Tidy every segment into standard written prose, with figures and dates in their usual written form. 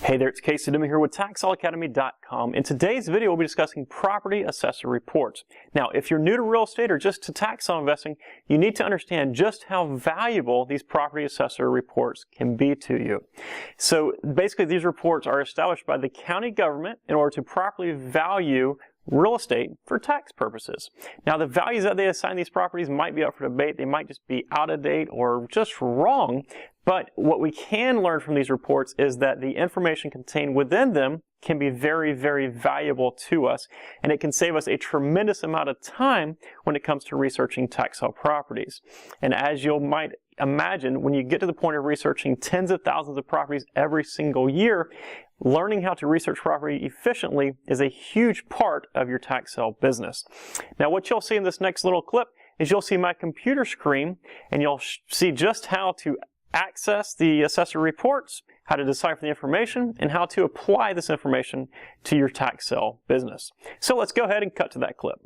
Hey there, it's Casey Dimon here with TaxSaleAcademy.com. In today's video, we'll be discussing property assessor reports. Now, if you're new to real estate or just to tax sale investing, you need to understand just how valuable these property assessor reports can be to you. So basically, these reports are established by the county government in order to properly value real estate for tax purposes. Now, the values that they assign these properties might be up for debate. They might just be out of date or just wrong. But what we can learn from these reports is that the information contained within them can be very, very valuable to us, and it can save us a tremendous amount of time when it comes to researching tax sale properties. And as you might imagine, when you get to the point of researching tens of thousands of properties every single year, learning how to research property efficiently is a huge part of your tax sale business. Now, what you'll see in this next little clip is you'll see my computer screen, and you'll see just how to access the assessor reports, how to decipher the information, and how to apply this information to your tax sale business. So let's go ahead and cut to that clip.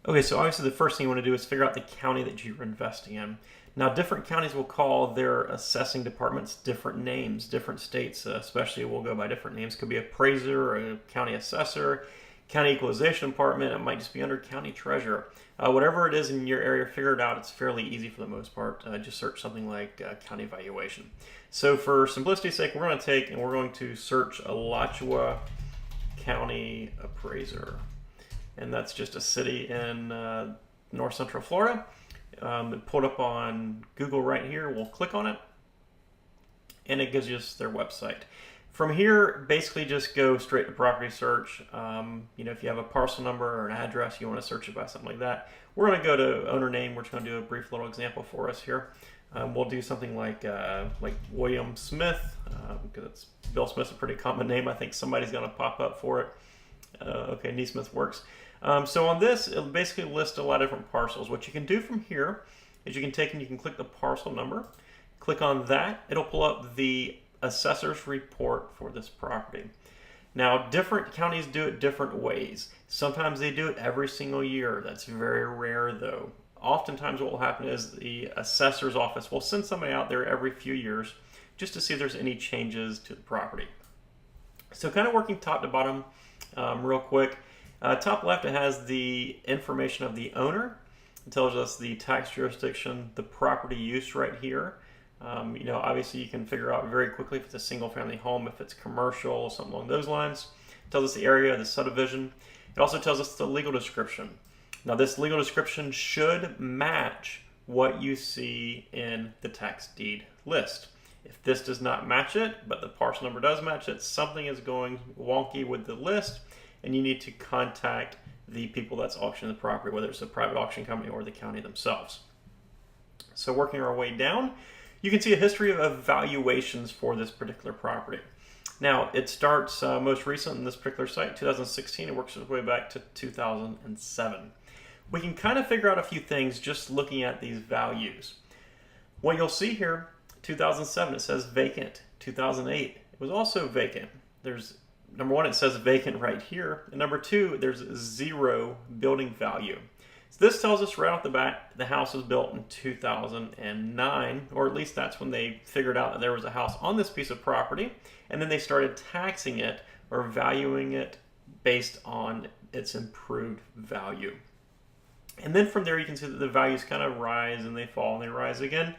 Okay, so obviously the first thing you want to do is figure out the county that you're investing in. Now, different counties will call their assessing departments different names. Different states especially will go by different names. Could be appraiser or a county assessor, county equalization department. It might just be under county treasurer. Whatever it is in your area, figure it out. It's fairly easy for the most part. Just search something like county valuation. So for simplicity's sake, we're going to search Alachua County Appraiser. And that's just a city in north central Florida. It pulled up on Google right here. We'll click on it, and it gives us their website. From here, basically just go straight to property search. If you have a parcel number or an address, you want to search it by something like that. We're going to go to owner name. We're just going to do a brief little example for us here. We'll do something like William Smith, because Bill Smith's a pretty common name. I think somebody's going to pop up for it. Okay, Neesmith works. So on this, it'll basically list a lot of different parcels. What you can do from here is you can take and you can click the parcel number. Click on that. It'll pull up the assessor's report for this property. Now, different counties do it different ways. Sometimes they do it every single year. That's very rare though. Oftentimes what will happen is the assessor's office will send somebody out there every few years just to see if there's any changes to the property. So kind of working top to bottom real quick. Top left, it has the information of the owner. It tells us the tax jurisdiction, the property use right here. Obviously you can figure out very quickly if it's a single family home, if it's commercial, something along those lines. It tells us the area, the subdivision. It also tells us the legal description. Now this legal description should match what you see in the tax deed list. If this does not match it, but the parcel number does match it, something is going wonky with the list, and you need to contact the people that's auctioning the property, whether it's a private auction company or the county themselves. So working our way down, you can see a history of valuations for this particular property. Now, it starts most recent in this particular site, 2016. It works its way back to 2007. We can kind of figure out a few things just looking at these values. What you'll see here, 2007, it says vacant. 2008, it was also vacant. There's number one, it says vacant right here. And number two, there's zero building value. So this tells us right off the bat the house was built in 2009, or at least that's when they figured out that there was a house on this piece of property, and then they started taxing it or valuing it based on its improved value. And then from there you can see that the values kind of rise and they fall and they rise again.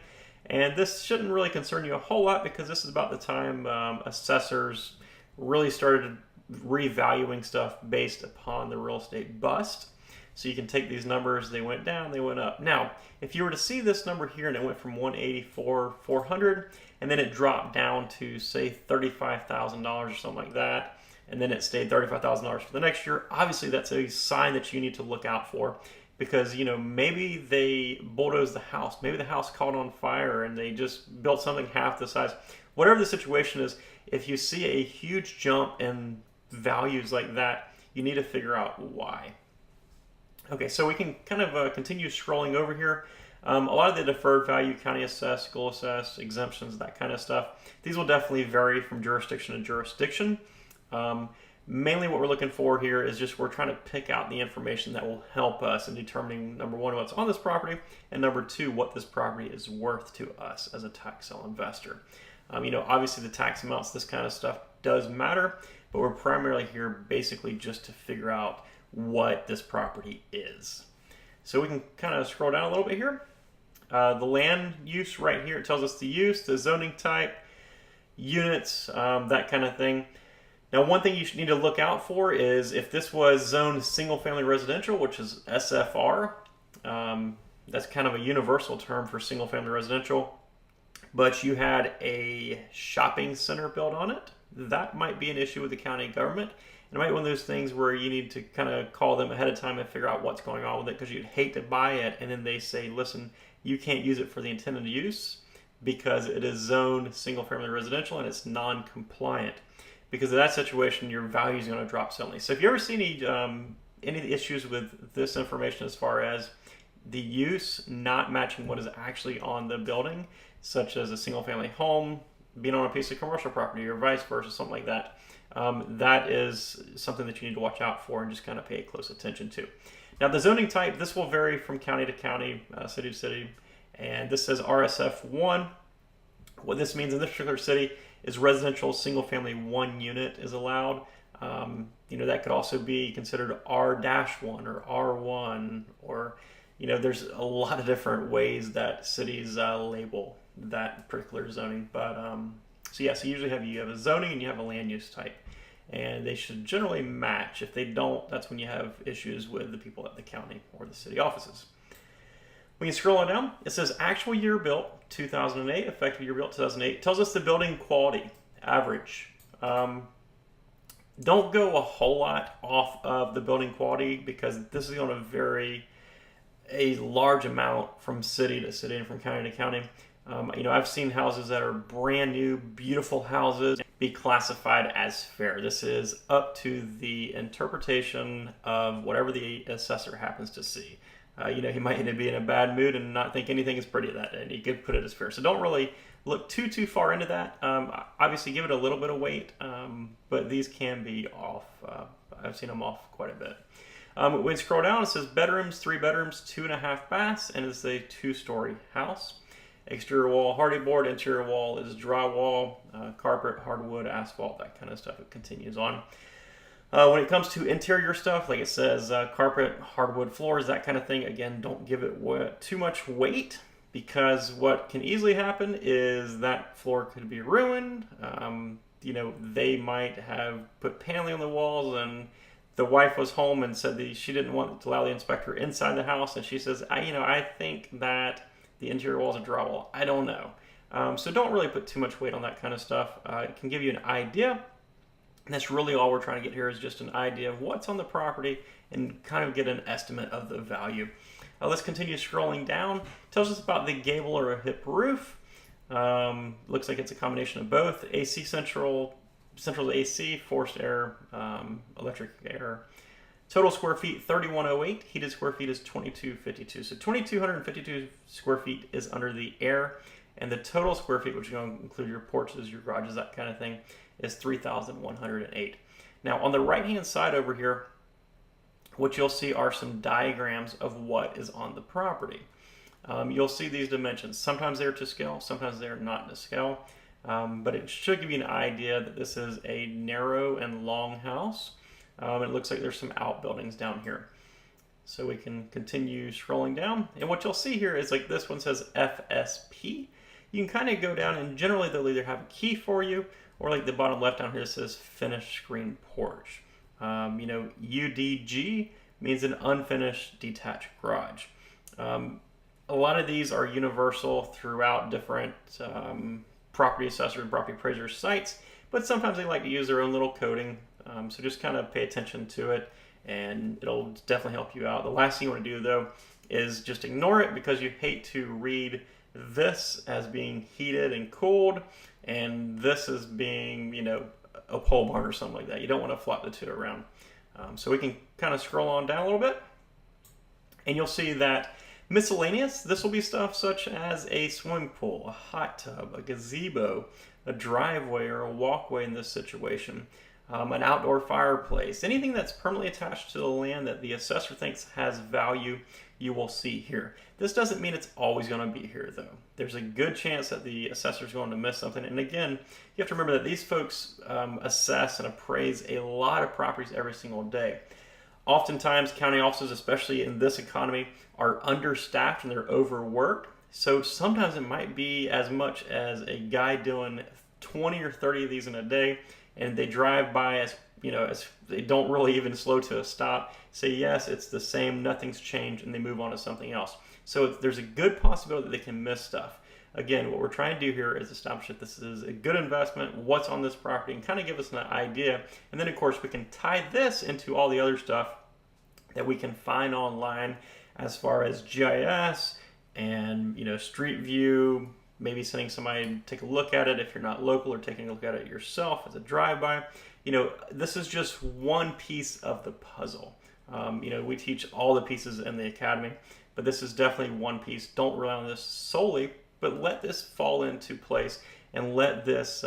And this shouldn't really concern you a whole lot because this is about the time assessors really started revaluing stuff based upon the real estate bust. So you can take these numbers, they went down, they went up. Now, if you were to see this number here and it went from 184,400 and then it dropped down to say $35,000 or something like that, and then it stayed $35,000 for the next year, obviously that's a sign that you need to look out for, because maybe they bulldozed the house, maybe the house caught on fire and they just built something half the size. Whatever the situation is, if you see a huge jump in values like that, you need to figure out why. Okay, so we can kind of continue scrolling over here. A lot of the deferred value, county assessed, school assessed, exemptions, that kind of stuff, these will definitely vary from jurisdiction to jurisdiction. Mainly what we're looking for here is just we're trying to pick out the information that will help us in determining, number one, what's on this property, and number two, what this property is worth to us as a tax sale investor. Obviously the tax amounts, this kind of stuff does matter, but we're primarily here basically just to figure out what this property is. So we can kind of scroll down a little bit here. The land use right here, it tells us the use, the zoning type, units, that kind of thing. Now, one thing you should need to look out for is if this was zoned single family residential, which is SFR, that's kind of a universal term for single family residential, but you had a shopping center built on it, that might be an issue with the county government. It might be one of those things where you need to kind of call them ahead of time and figure out what's going on with it, because you'd hate to buy it and then they say, listen, you can't use it for the intended use because it is zoned single family residential and it's non-compliant. Because of that situation, your value is going to drop suddenly. So if you ever see any issues with this information as far as the use not matching what is actually on the building, such as a single family home being on a piece of commercial property or vice versa, something like that, that is something that you need to watch out for and just kind of pay close attention to. Now, the zoning type, this will vary from county to county, city to city, and this says RSF1. What this means in this particular city is residential single family 1 unit is allowed. That could also be considered R-1 or R1, or there's a lot of different ways that cities label that particular zoning. But so you usually you have a zoning and you have a land use type, and they should generally match. If they don't, that's when you have issues with the people at the county or the city offices. When you scroll on down, it says actual year built 2008, effective year built 2008. It tells us the building quality, average. Don't go a whole lot off of the building quality, because this is going to vary a large amount from city to city and from county to county. I've seen houses that are brand new, beautiful houses be classified as fair. This is up to the interpretation of whatever the assessor happens to see. He might be in a bad mood and not think anything is pretty that day, and he could put it as fair. So don't really look too far into that. Obviously, give it a little bit of weight, but these can be off. I've seen them off quite a bit. When you scroll down, it says bedrooms, 3 bedrooms, 2.5 baths, and it's a 2-story house. Exterior wall, hardy board. Interior wall is drywall, carpet, hardwood, asphalt, that kind of stuff. It continues on. When it comes to interior stuff, like it says, carpet, hardwood floors, that kind of thing, again, don't give it too much weight, because what can easily happen is that floor could be ruined. They might have put paneling on the walls, and the wife was home and said that she didn't want to allow the inspector inside the house, and she says, I think that the interior walls are drywall. I don't know. So don't really put too much weight on that kind of stuff. It can give you an idea. And that's really all we're trying to get here, is just an idea of what's on the property and kind of get an estimate of the value. Let's continue scrolling down. It tells us about the gable or a hip roof. Looks like it's a combination of both. AC central AC, forced air, electric air. Total square feet, 3,108. Heated square feet is 2,252. So 2,252 square feet is under the air. And the total square feet, which is going to include your porches, your garages, that kind of thing, is 3,108. Now, on the right-hand side over here, what you'll see are some diagrams of what is on the property. You'll see these dimensions. Sometimes they're to scale, sometimes they're not to scale, but it should give you an idea that this is a narrow and long house. It looks like there's some outbuildings down here. So we can continue scrolling down, and what you'll see here is, like, this one says FSP. You can kind of go down, and generally they'll either have a key for you, or like the bottom left down here says finished screen porch. UDG means an unfinished detached garage. A lot of these are universal throughout different property assessor and property appraiser sites, but sometimes they like to use their own little coding. So just kind of pay attention to it, and it'll definitely help you out. The last thing you want to do, though, is just ignore it, because you hate to read this as being heated and cooled, and this as being, a pole barn or something like that. You don't want to flop the two around. So we can kind of scroll on down a little bit, and you'll see that miscellaneous, this will be stuff such as a swimming pool, a hot tub, a gazebo, a driveway, or a walkway in this situation. an outdoor fireplace, anything that's permanently attached to the land that the assessor thinks has value, you will see here. This doesn't mean it's always going to be here, though. There's a good chance that the assessor is going to miss something. And again, you have to remember that these folks assess and appraise a lot of properties every single day. Oftentimes, county offices, especially in this economy, are understaffed and they're overworked. So sometimes it might be as much as a guy doing 20 or 30 of these in a day, and they drive by as they don't really even slow to a stop, say yes, it's the same, nothing's changed, and they move on to something else. So there's a good possibility that they can miss stuff. Again, what we're trying to do here is establish that this is a good investment, what's on this property, and kind of give us an idea. And then, of course, we can tie this into all the other stuff that we can find online as far as GIS and Street View, maybe sending somebody to take a look at it if you're not local, or taking a look at it yourself as a drive-by. This is just one piece of the puzzle. We teach all the pieces in the academy, but this is definitely one piece. Don't rely on this solely, but let this fall into place and let this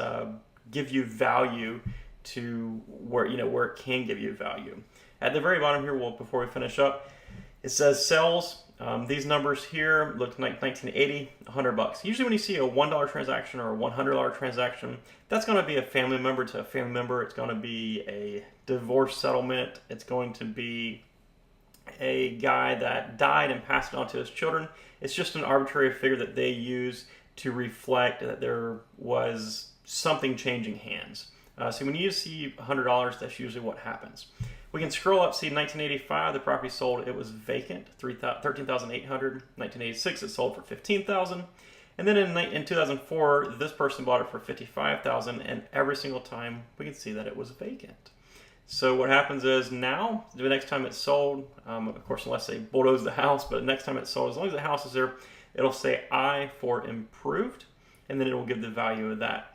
give you value to where it can give you value. At the very bottom here, before we finish up, it says sales. These numbers here look like 1980, $100. Usually when you see a $1 transaction or a $100 transaction, that's going to be a family member to a family member. It's going to be a divorce settlement. It's going to be a guy that died and passed it on to his children. It's just an arbitrary figure that they use to reflect that there was something changing hands. So when you see $100, that's usually what happens. We can scroll up, see 1985, the property sold, it was vacant, $13,800. 1986, it sold for $15,000. And then in 2004, this person bought it for $55,000, and every single time we can see that it was vacant. So what happens is now, the next time it's sold, of course, unless they bulldoze the house, but the next time it's sold, as long as the house is there, it'll say I for improved, and then it will give the value of that.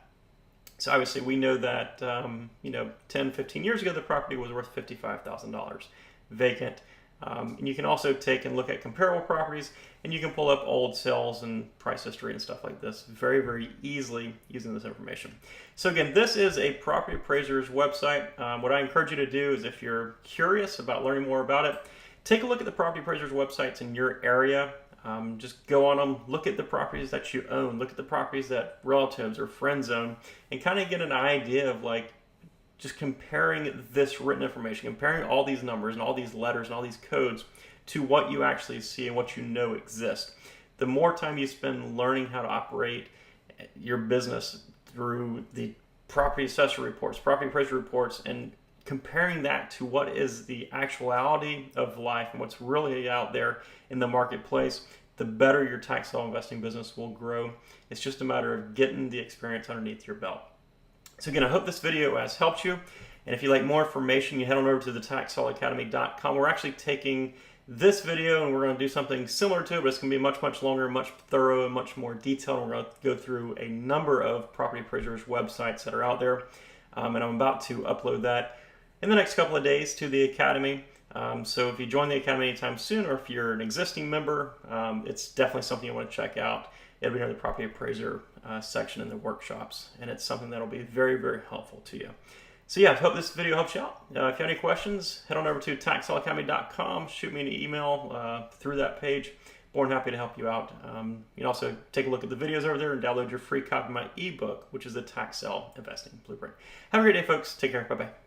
So obviously we know that 10, 15 years ago the property was worth $55,000 vacant. And you can also take and look at comparable properties, and you can pull up old sales and price history and stuff like this very, very easily using this information. So again, this is a property appraiser's website. What I encourage you to do is, if you're curious about learning more about it, take a look at the property appraiser's websites in your area. Just go on them, look at the properties that you own, look at the properties that relatives or friends own, and kind of get an idea of just comparing this written information, comparing all these numbers and all these letters and all these codes to what you actually see and what you know exists. The more time you spend learning how to operate your business through the property assessor reports, property appraiser reports, and comparing that to what is the actuality of life and what's really out there in the marketplace, the better your tax sale investing business will grow. It's just a matter of getting the experience underneath your belt. So again, I hope this video has helped you. And if you'd like more information, you head on over to the taxsaleacademy.com. We're actually taking this video and we're going to do something similar to it, but it's going to be much, much longer, much thorough, and much more detailed. We're going to go through a number of property appraisers' websites that are out there. And I'm about to upload that in the next couple of days to the Academy. So if you join the Academy anytime soon, or if you're an existing member, it's definitely something you want to check out. It'll be under the property appraiser section in the workshops, and it's something that'll be very, very helpful to you. So yeah, I hope this video helps you out. If you have any questions, head on over to taxsaleacademy.com, shoot me an email through that page. More than happy to help you out. You can also take a look at the videos over there and download your free copy of my ebook, which is the Tax Sale Investing Blueprint. Have a great day, folks. Take care. Bye-bye.